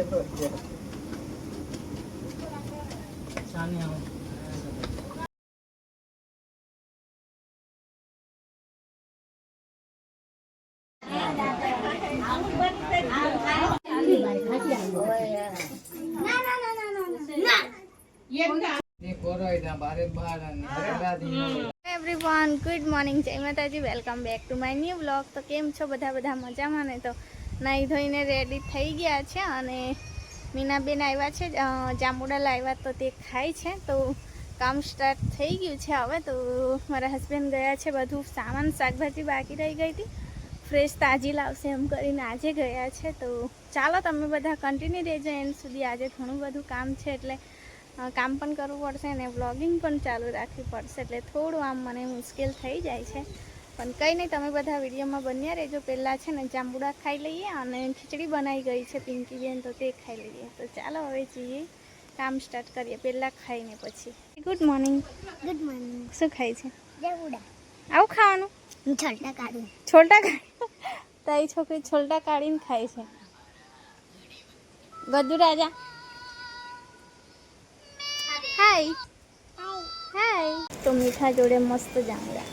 Everyone good morning, જય માતાજી, welcome back to my new blog. તો કેમ છો બધા મજામાં ને? તો નાહી ધોઈને રેડી થઈ ગયા છે અને મીનાબેન આવ્યા છે, જાંબુડા લાવ્યા તો તે ખાય છે. તો કામ સ્ટાર્ટ થઈ ગયું છે હવે. તો મારા હસબન્ડ ગયા છે, બધું સામાન શાકભાજી બાકી રહી ગઈ હતી, ફ્રેશ તાજી લાવશે એમ કરીને આજે ગયા છે. તો ચાલો તમે બધા કન્ટિન્યુ રહેજો એન્ડ સુધી. આજે ઘણું બધું કામ છે એટલે કામ પણ કરવું પડશે અને વ્લોગિંગ પણ ચાલુ રાખવી પડશે, એટલે થોડું આમ મને મુશ્કેલ થઈ જાય છે. પણ કંઈ નહીં, તમે બધા વિડીયોમાં બન્યા રહેજો. પહેલાં છે ને જાંબુડા ખાઈ લઈએ અને ખીચડી બનાવી ગઈ છે પિંકીબેન, તો તે ખાઈ લઈએ. તો ચાલો હવે જઈએ, કામ સ્ટાર્ટ કરીએ, પહેલાં ખાઈને પછી. Good morning. Good morning. શું ખાય છે? જાંબુડા. આવું ખાવાનું? છોલટા કાઢું. છોલટા કાઢી? તારી છોકરી છોલટા કાઢીને ખાય છે. ગદ્દુ રાજા હાય હાય. તો મીઠા જોડે મસ્ત જાંબુડા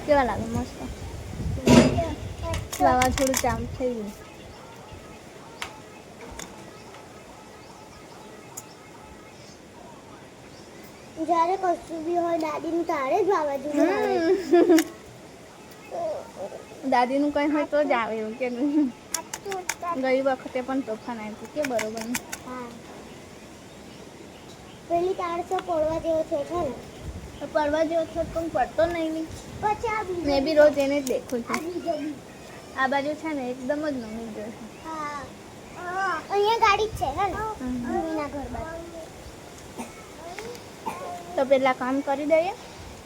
કેવા લાગે? મસ્ત. વાવાઝોડું ચામ થઈ ગયું. જ્યારે કશું બી હોય દાદીનું તારે જ વાવાઝોડું આવે. દાદીનું કંઈ હોય તો જ આવે એવું કે ગઈ વખતે પણ તોફાન આવ્યું કે બરોબર. હા, પેલી તાર તો પડવા જેવો છે ને? પડવા જેવો છે પણ પડતો નહીં. પછી આ મેં બી રોજ એને જ દેખું છું. બીજો બી આ બાજુ છે ને એકદમ જ નમી ગયો છે. હા, અહીંયા ગાડી જ છે હે ને મમ્મીના ઘર બાજુ. તો પહેલાં કામ કરી દઈએ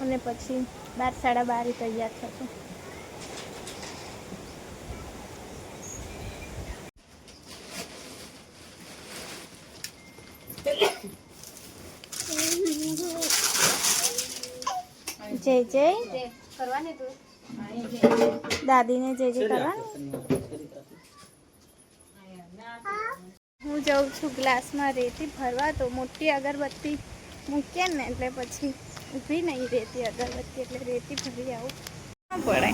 અને પછી 12 સાડા 12 તૈયાર થશું. જય જય કરવાની તું દાદીને જય જય કરવાની. હું જાઉં છું ગ્લાસમાં રેતી ભરવા. તો મોટી અગરબત્તી મૂકીએ ને એટલે પછી ઊભી નહીં રહેતી અગરબત્તી, એટલે રેતી ભરી આવું પડે.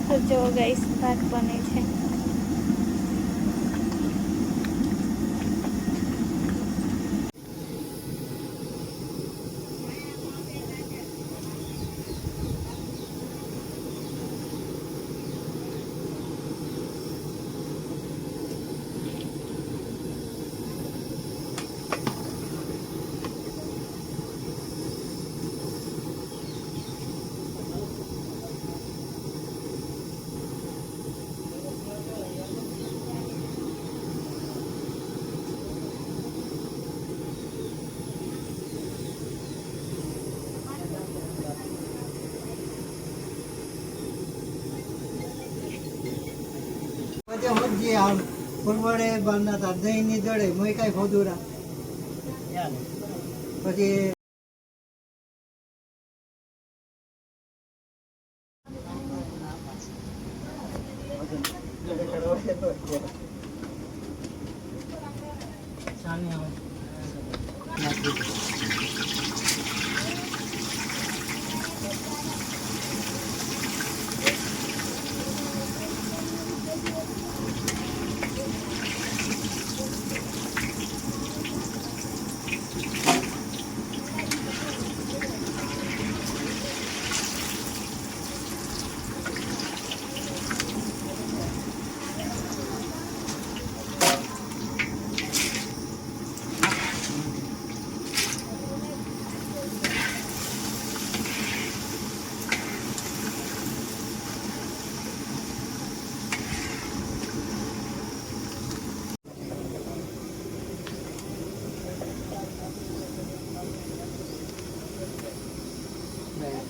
તો જો ગાઈસ ભાત બને છે. ફૂલવડે બાંધતા દહીં ની દડે મોય કઈ ખોદુરા પછી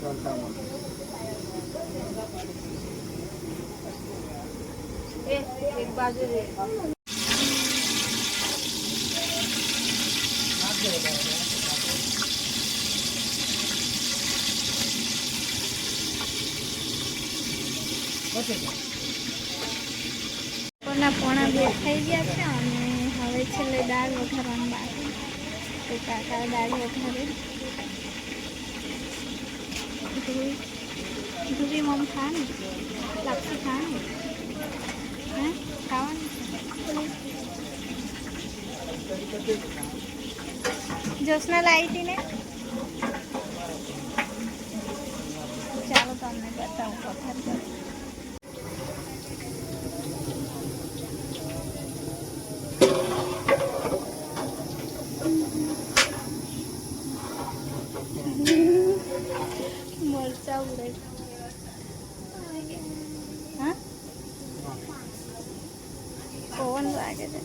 તડકામાં એક બાજુ રે પોણા 2 થઈ ગયા છે અને હવે છેલ્લે દાળ વઘારવાનું બાકી તો કાકા દાળ વઘારે ધૂરી મમ ખાને લાપસી ખાને હે ખાવાનું જોશના લાવી હતી ને ચાલો તમને બતાવું વઘાર કરું મરચા ઉડે હા પવન લાગે છે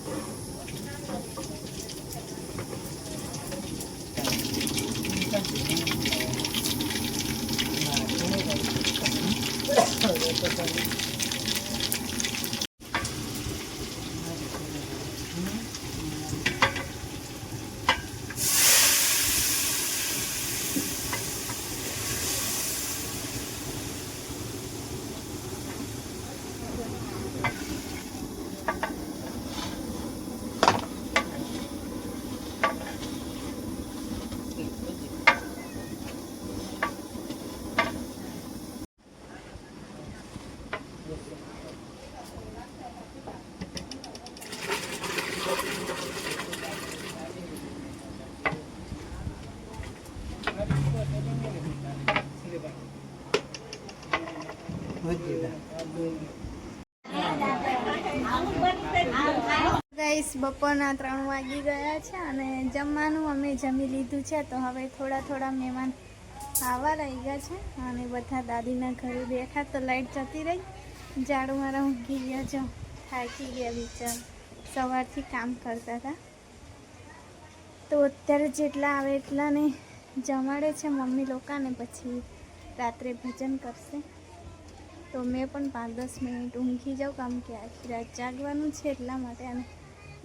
ગાઈસ બપોરના 3 વાગી ગયા છે અને જમવાનું અમે જમી લીધું છે તો હવે થોડા મહેમાન આવવા રહી ગયા છે અને બધા દાદીના ઘરે બેઠા તો લાઈટ જતી રહી ઝાડુ મારા ઊંઘી ગયા જો થાકી ગયા બિચાર સવારથી કામ કરતા હતા તો અત્યારે જેટલા આવે એટલાને જમાડે છે મમ્મી લોકોને પછી રાત્રે ભજન કરશે તો મેં પણ 5-10 મિનિટ ઊંઘી જાઉં કામ કે આખી રાત જાગવાનું છે એટલા માટે અને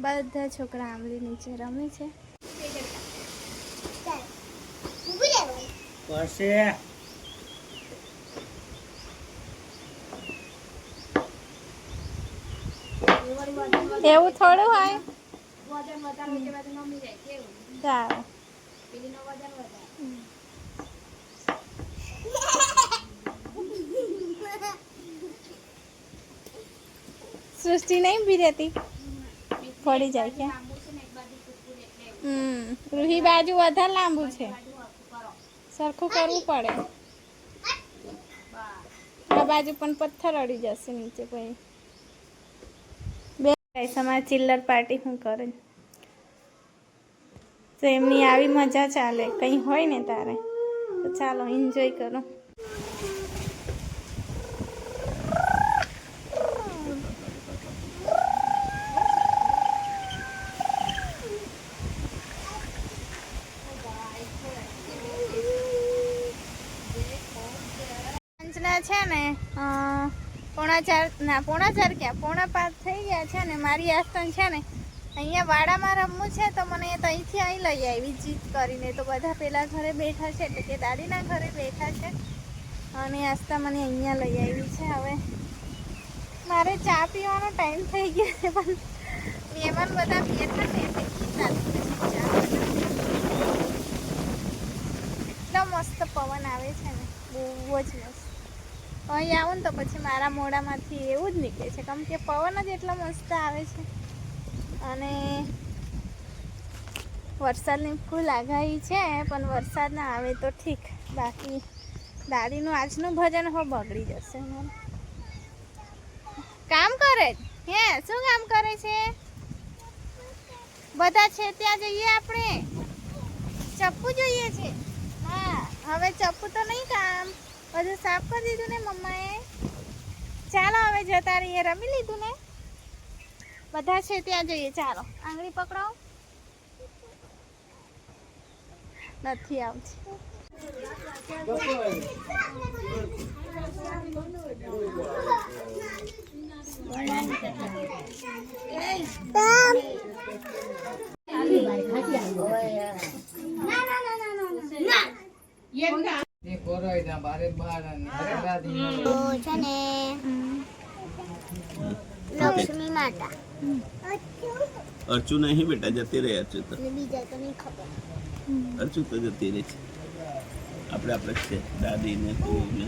બધા છોકરા આંબલી નીચે રમે છે એવું થોડું હોય સારું સૃષ્ટિ નહીં બી રહેતી પડી જાય કે રૂહી બાજુ વધારે લાંબુ છે સરખું કરવું પડે આ બાજુ પણ પથ્થર અડી જશે નીચે પછી બે અમારે ચિલ્લર પાર્ટી શું કરે તો એમની આવી મજા ચાલે કંઈ હોય ને તારે તો ચાલો એન્જોય કરો છે ને 4:45 ક્યાં 4:45 થઈ ગયા છે ને મારી આસ્તન છે ને અહીંયા વાડામાં રમવું છે તો મને ત્યાંથી અહીં લઈ આવી જીત કરીને તો બધા પેલા ઘરે બેઠા છે એટલે કે દાદીના ઘરે બેઠા છે અને આસ્તા મને અહીંયા લઈ આવી છે હવે મારે ચા પીવાનો ટાઈમ થઈ ગયો છે પણ મહેમાન બધા બેઠા ને એટલો મસ્ત પવન આવે છે ને બહુ જ મસ્ત અહીં આવું ને તો પછી મારા મોઢામાંથી એવું જ નીકળે છે કેમ કે પવન જ એટલો મસ્ત આવે છે અને વરસાદની ફૂલ આગાહી છે પણ વરસાદ ના આવે તો ઠીક બાકી દાદીનું આજનું ભજન હો બગડી જશે કામ કરે હે શું કામ કરે છે બધા છે ત્યાં જઈએ આપણે ચપ્પુ જોઈએ છે હા હવે ચપ્પુ તો નહીં કામ બધું સાફ કરી દીધું ને મમ્માએ ચાલો હવે જતા રહીએ રમી લીધું ને બધા છે ત્યાં જઈએ ચાલો આંગળી પકડો નથી આવતી તો છે ને લક્ષ્મી માતા અર્ચુ નહીં બેટા, જતી રહે અર્ચુ તો. અને બીજા તો નહીં ખબર. અર્ચુ તો જતી રહે છે. આપણે જ છે, દાદી ને તું ને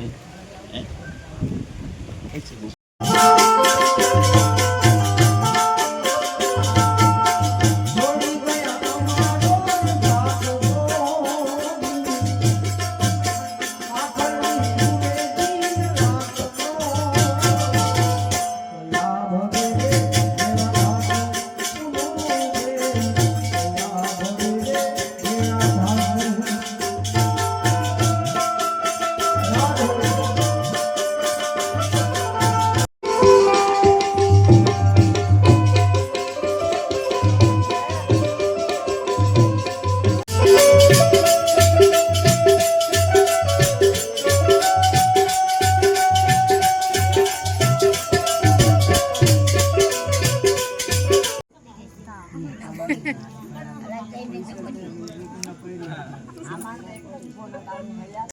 હે? એ છે.